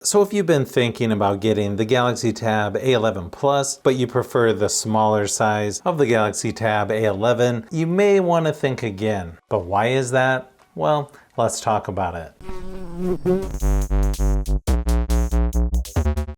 So if you've been thinking about getting the Galaxy Tab A11 Plus, but you prefer the smaller size of the Galaxy Tab A11, you may want to think again. But why is that? Well, let's talk about it.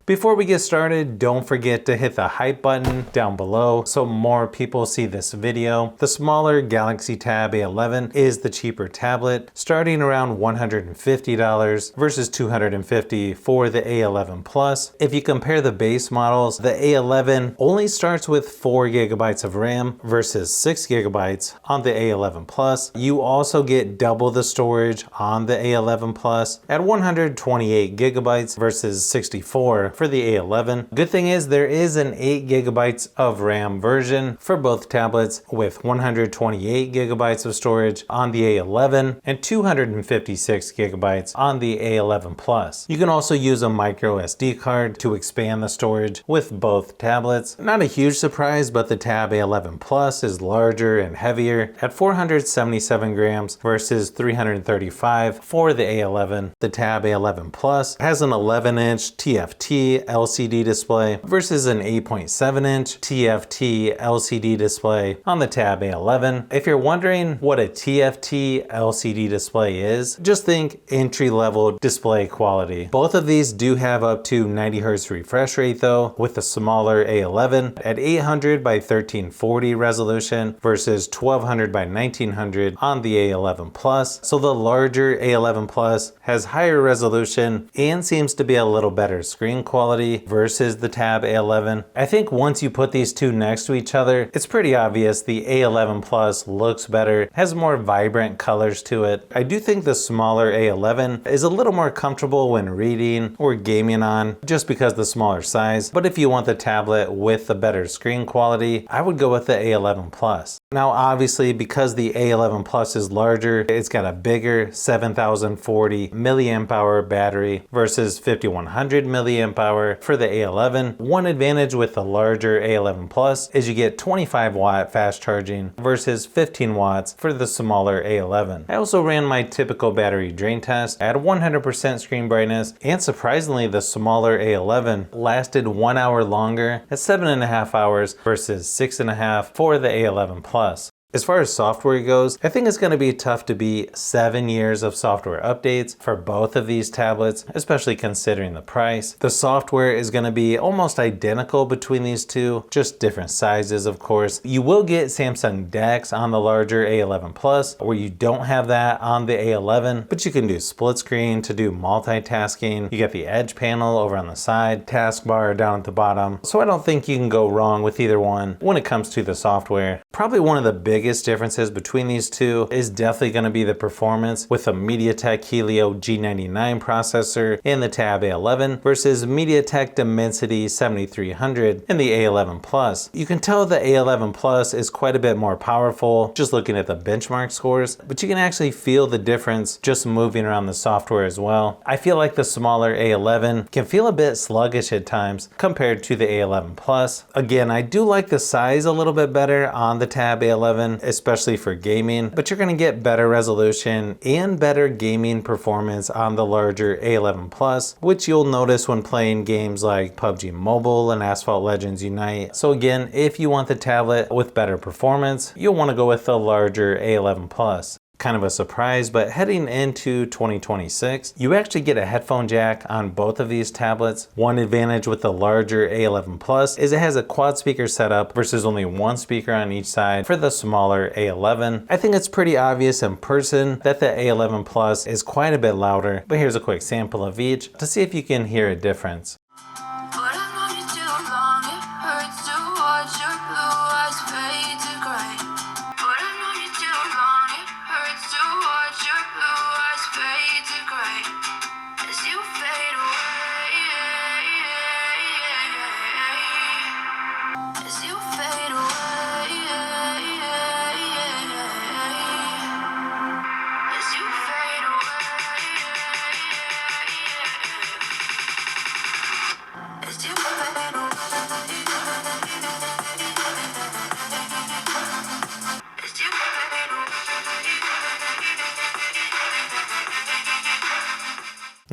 Before we get started, don't forget to hit the hype button down below so more people see this video. The smaller Galaxy Tab A11 is the cheaper tablet, starting around $150 versus $250 for the A11 Plus. If you compare the base models, the A11 only starts with 4 GB of RAM versus 6 GB on the A11 Plus. You also get double the storage on the A11 Plus at 128 GB versus 64 for the A11. Good thing is there is an 8 GB of RAM version for both tablets with 128 GB of storage on the A11 and 256 GB on the A11 Plus. You can also use a micro SD card to expand the storage with both tablets. Not a huge surprise, but the Tab A11 Plus is larger and heavier at 477 grams versus 335 for the A11. The Tab A11 Plus has an 11-inch TFT LCD display versus an 8.7-inch TFT LCD display on the Tab A11. If you're wondering what a TFT LCD display is, just think entry-level display quality. Both of these do have up to 90 Hz refresh rate though, with the smaller A11 at 800 by 1340 resolution versus 1200 by 1900 on the A11 Plus. So the larger A11 Plus has higher resolution and seems to be a little better screen quality versus the Tab A11. I think once you put these two next to each other, it's pretty obvious the A11 Plus looks better, has more vibrant colors to it. I do think the smaller A11 is a little more comfortable when reading or gaming on, just because the smaller size. But if you want the tablet with the better screen quality, I would go with the A11 Plus. Now obviously, because the A11 Plus is larger, it's got a bigger 7040 milliamp hour battery versus 5100 milliamp hour for the A11. One advantage with the larger A11 Plus is you get 25 watt fast charging versus 15 watts for the smaller A11. I also ran my typical battery drain test at 100% screen brightness, and surprisingly the smaller A11 lasted 1 hour longer at 7.5 hours versus 6.5 for the A11 Plus. As far as software goes, I think it's going to be tough to beat 7 years of software updates for both of these tablets, especially considering the price. The software is going to be almost identical between these two, just different sizes of course. You will get Samsung DeX on the larger A11 Plus, where you don't have that on the A11, but you can do split screen to do multitasking. You get the Edge panel over on the side, taskbar down at the bottom, so I don't think you can go wrong with either one when it comes to the software. Probably one of the biggest differences between these two is definitely going to be the performance, with a MediaTek Helio G99 processor in the Tab A11 versus MediaTek Dimensity 7300 in the A11 Plus. You can tell the A11 Plus is quite a bit more powerful just looking at the benchmark scores, but you can actually feel the difference just moving around the software as well. I feel like the smaller A11 can feel a bit sluggish at times compared to the A11 Plus. Again, I do like the size a little bit better on the Tab A11, especially for gaming, but you're going to get better resolution and better gaming performance on the larger A11 Plus, which you'll notice when playing games like PUBG Mobile and Asphalt Legends Unite. So again, if you want the tablet with better performance, you'll want to go with the larger A11 Plus. Kind of a surprise, but heading into 2026, you actually get a headphone jack on both of these tablets. One advantage with the larger A11 Plus is it has a quad speaker setup versus only one speaker on each side for the smaller A11. I think it's pretty obvious in person that the A11 Plus is quite a bit louder, but here's a quick sample of each to see if you can hear a difference.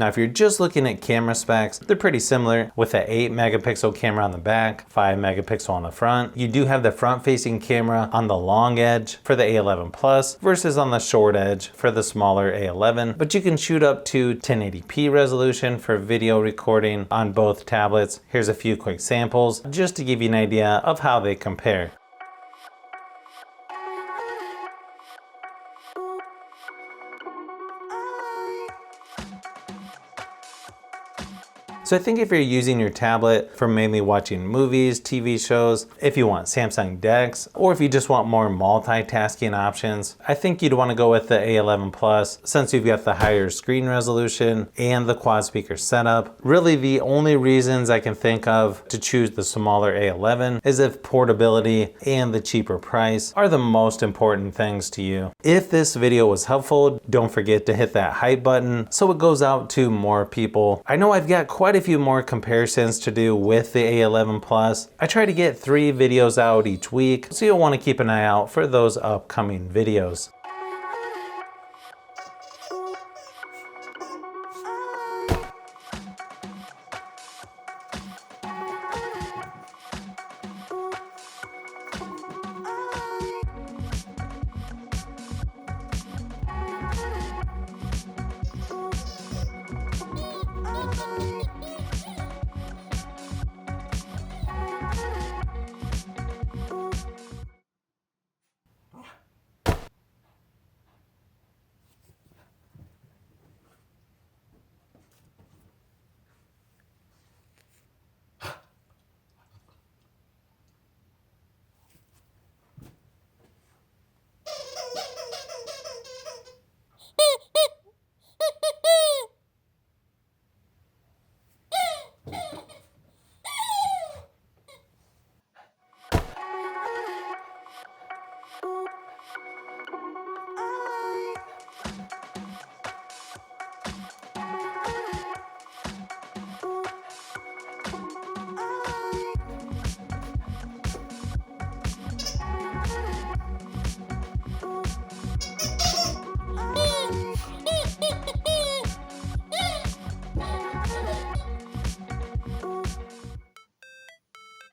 Now, if you're just looking at camera specs, they're pretty similar with an 8 megapixel camera on the back, 5 megapixel on the front. You do have the front facing camera on the long edge for the A11 Plus versus on the short edge for the smaller A11, but you can shoot up to 1080p resolution for video recording on both tablets. Here's a few quick samples just to give you an idea of how they compare. So I think if you're using your tablet for mainly watching movies, TV shows, if you want Samsung DeX, or if you just want more multitasking options, I think you'd want to go with the A11 Plus since you've got the higher screen resolution and the quad speaker setup. Really the only reasons I can think of to choose the smaller A11 is if portability and the cheaper price are the most important things to you. If this video was helpful, don't forget to hit that hype button so it goes out to more people. I know I've got quite a few more comparisons to do with the A11 Plus. I try to get 3 videos out each week, so you'll want to keep an eye out for those upcoming videos.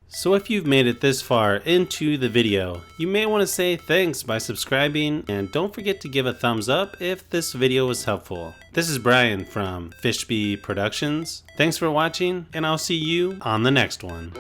So if you've made it this far into the video, you may want to say thanks by subscribing, and don't forget to give a thumbs up if this video was helpful. This is Brian from Fishbee Productions. Thanks for watching, and I'll see you on the next one.